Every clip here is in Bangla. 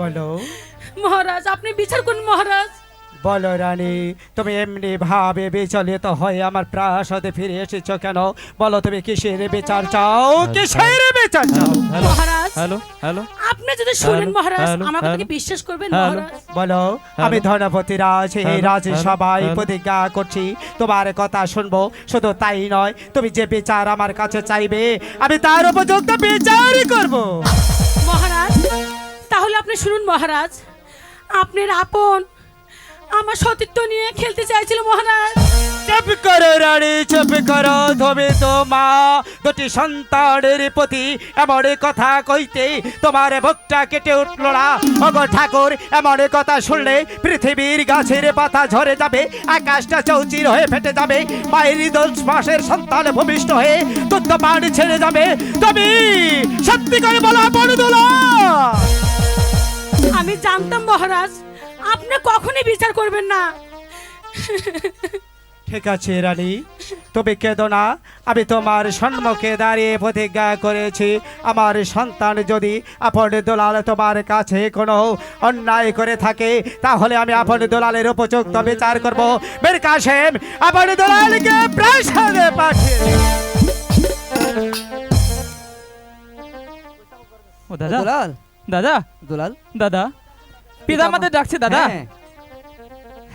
বলো মহারাজ, আপনি বিচার করুন মহারাজ। বলো রানী, তুমি এমনি ভাবে বিচলিত হয়ে আমার প্রাসাদে ফিরে এসেছো কেন? বলো তুমি কিসের বিচার চাও, কিসের বিচার চাও? মহারাজ, হ্যালো হ্যালো আপনি যদি শুনেন মহারাজ, হ্যালো, আমার কথাকে হ্যালো, বিশ্বাস করবেন হ্যালো। মহারাজ। বলো। আমি ধনপতি রাজ, এই হ্যালো, রাজসভায় হ্যালো। প্রতিজ্ঞা করছি তোমার কথা শুনবো। শুধু তাই নয়, তুমি যে বিচার আমার কাছে চাইবে আমি তার উপযুক্ত বিচার করব। মহারাজ, তাহলে আপনি শুনুন মহারাজ। আপনার আপন আমার সতীত্ব নিয়ে খেলতে চাইছিল মহারাজ। চুপ করো রানী, চুপ করো। তুমি তো মা, দুটি সন্তানের প্রতি এমন কথা কইতে তোমার বুকটা কেটে উঠল না? ওগো ঠাকুর, এমন কথা শুনলে পৃথিবীর গাছের পাতা ঝরে যাবে, আকাশটা চৌচির হয়ে ফেটে যাবে, মায়ের 10 মাসের সন্তান ভূমিষ্ঠ হয়ে দুধ পান ছেড়ে যাবে। তুমি সত্যি করে বলো বড়দুলা। আমি জানতাম মহারাজ আপনি কখনই বিচার করবেন না। ঠিক আছে রানী, তুমি কেঁদো না। আমি তোমার সম্মুখে দাঁড়িয়ে প্রতিজ্ঞা করেছি, আমার সন্তান যদি আপন দোলাল তোমার কাছে কোনো অন্যায় করে থাকে তাহলে আমি আপন দোলালের উপযুক্ত বিচার করব। মীর কাসেম, আপন দোলালকে প্রাসাদে পাঠিয়ে দিন। ও দাদা, দুলাল, দাদা, দুলাল, দাদা, পিতা আমাদের ডাকছে দাদা। হ্যাঁ,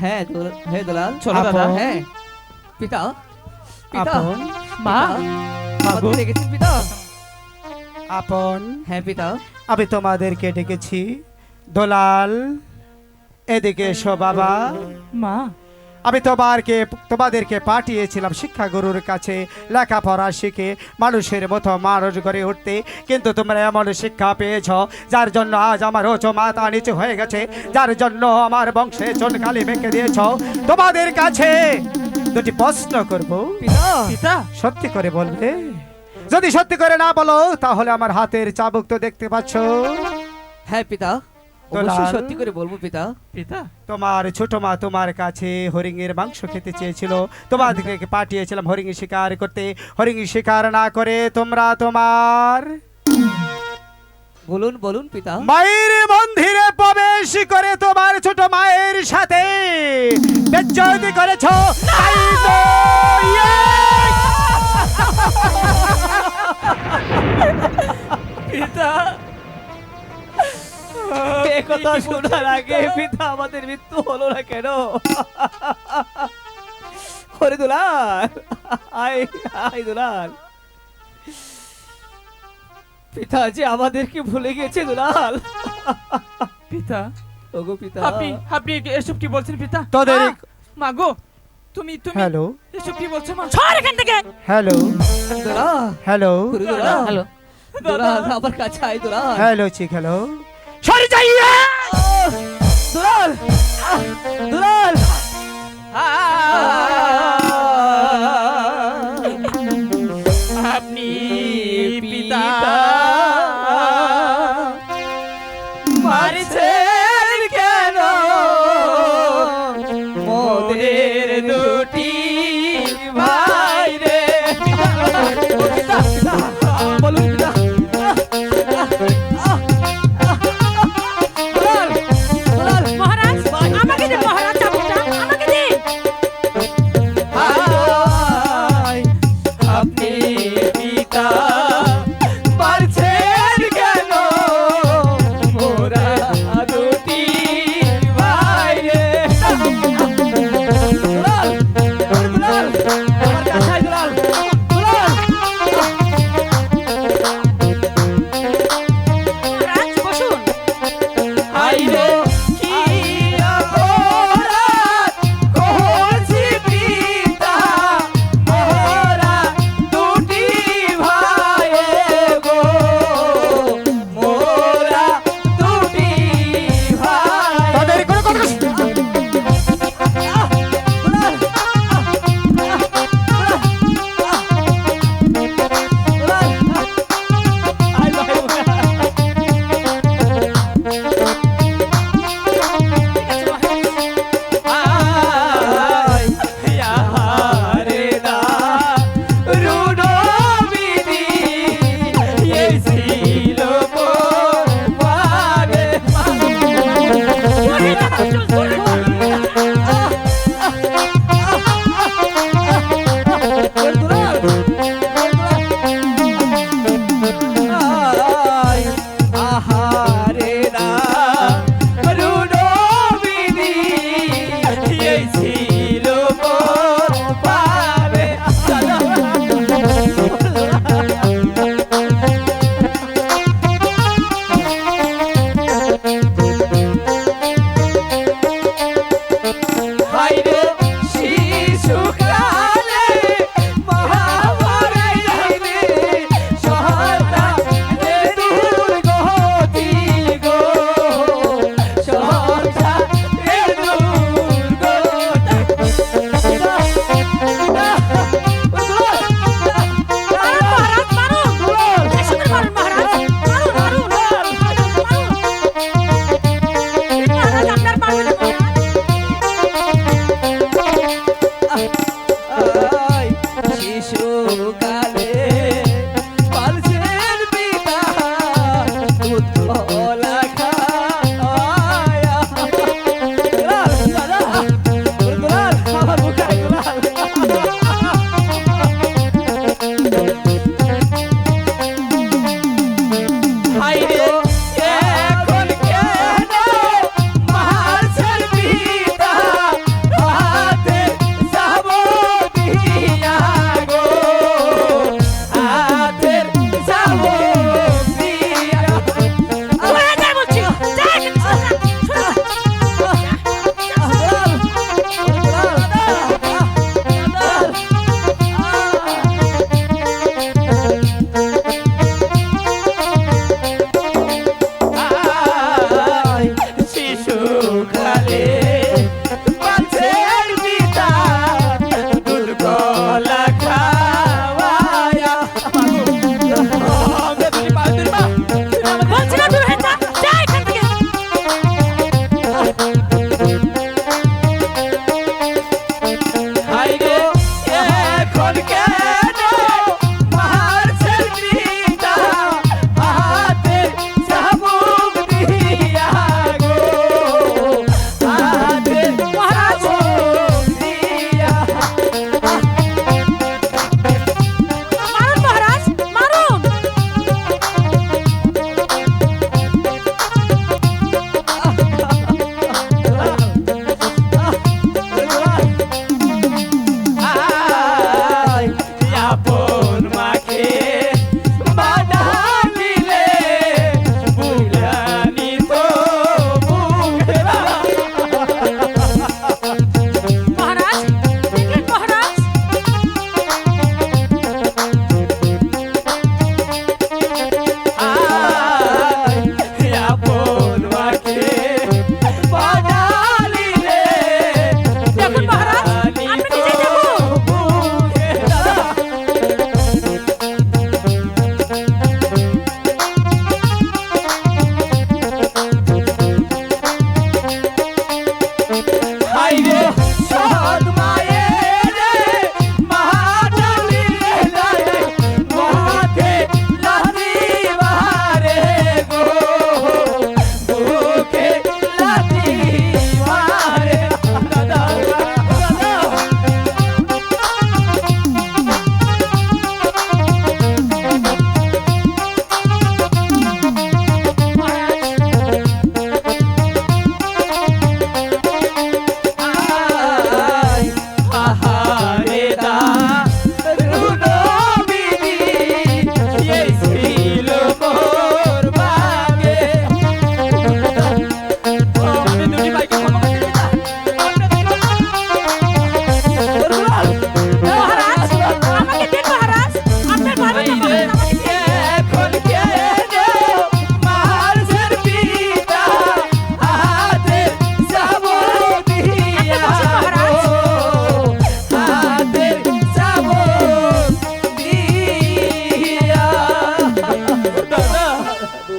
হ্যাঁ দুলাল, হে দুলাল, চলো দাদা। হ্যাঁ পিতা, পিতা, আপন, মা, আমাদের ডেকেছেন পিতা। আপন, হ্যাঁ পিতা, আমি তোমাদেরকে ডেকেছি। দোলাল, এদিকে এসো বাবা। মা, আমি তোমাদেরকে পাঠিয়েছিলাম শিক্ষাগুরুর কাছে লেখাপড়া শিখে মানুষের মতো মানুষ গড়ে উঠতে, কিন্তু তোমরা এমন শিক্ষা পেয়েছ যার জন্য আজ আমার উঁচু মাথা নিচু হয়ে গেছে, যার জন্য আমার বংশে চুনকালি মেখে দিয়েছ। তোমাদের কাছে দুটি প্রশ্ন করব, পিতা, পিতা, সত্যি করে বলবে? যদি সত্যি করে না বলো তাহলে আমার হাতের চাবুক তো দেখতে পাচ্ছ। হ্যাঁ পিতা, দুলাল। অবশ্যই সত্যি করে বলবো পিতা। পিতা, তোমার ছোট মা তোমার কাছে হরিণের মাংস খেতে চেয়েছিল, তোমাদেরকে পাঠিয়েছিলাম হরিণ শিকার করতে। হরিণ শিকার না করে তোমরা তোমার বলুন বলুন পিতা। মায়ের মন্দিরে প্রবেশ করে তোমার ছোট মায়ের সাথে বেজ্জতি করেছো। তাই তো পিতা, এ কথা শোনার আগে পিতা আমাদের মৃত্যু হলো না কেন? ওরে দুলাল, আয় আয় দুলাল, পিতা যে আমাদেরকে ভুলে গেছে দুলাল। পিতা, ওগো পিতা, আপনি আপনি এসব কি বলছেন পিতা? তোদের মা গো, তুমি তুমি হ্যালো এসব কি বলছো মা? সর এখান থেকে। হ্যালো দুলাল, হ্যালো ওরে দুলাল, হ্যালো। দুলাল আমার কাছে আয় দুলাল। হ্যালো চিক হ্যালো। সরে যাইয়া দুলাল, দুলাল, আপনি পিতা মারছেন কেন মোদের দুটি ভাই রে? পিতা, পিতা, বলুন পিতা। দুলাল, দুলাল, মহারাজ, আমাকে দিন মহারাজ চাবুকটা, আমাকে দিন। আয়, আপনি পিতা মারছেন কেন মোরা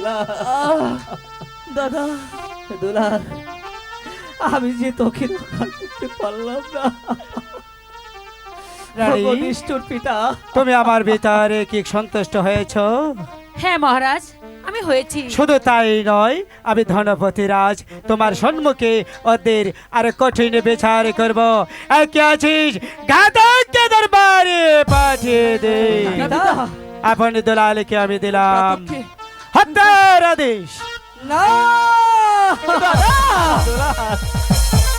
দুলাল দাদা দুলাল, আমি যে তোকে রক্ষা করতে পারলাম না। রানী, ওগো নিষ্ঠুর পিতা, তুমি আমার ভিতরে কি সন্তুষ্ট হয়েছো? হ্যাঁ মহারাজ, আমি হয়েছি। শুধু তাই নয়, আমি ধনপতি রাজ তোমার সম্মুখে ওদের আর কঠিন বিচার করব। একে আছিস ঘাতককে দরবারে পাঠিয়ে দে। পিতা, আপন দুলালকে আমি দিলাম ঘাতককে? হত্যার আদেশ। না দুলাল,